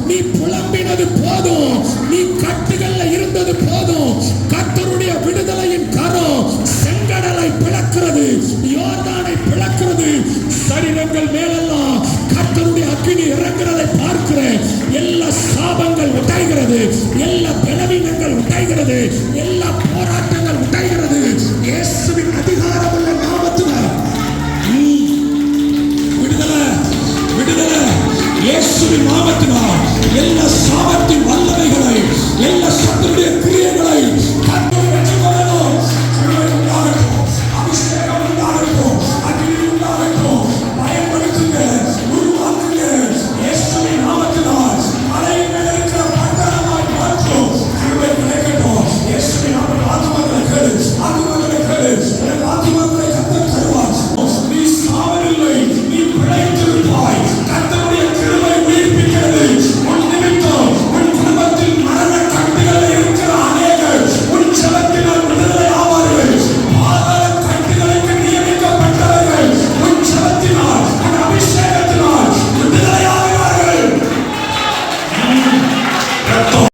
நீ புலம்பினது போதும், நீ கட்டுகள்ல இருந்தது போதும். கர்த்தருடைய விடுதலையின் கரம் செங்கடலை பிளக்கிறது, யோர்தானை பிளக்கிறது. சரீரங்கள் மேலெல்லாம் கர்த்தருடைய அக்கினி இறங்குறதை பார்க்கிறேன். எல்லா சாபங்கள் உடைகிறது, எல்லா பலவீனங்கள் உடைகிறது, எல்லா போராட்டங்கள் உடைகிறது. இயேசுவின் அதிகாரமுள்ள நாமத்தினால் விடுதலை, விடுதலை. இயேசுவின் நாமத்தினால் எல்லா சாபத்தின் வல்லமைகளை, எல்லா சத்துருடைய கிரியைகளை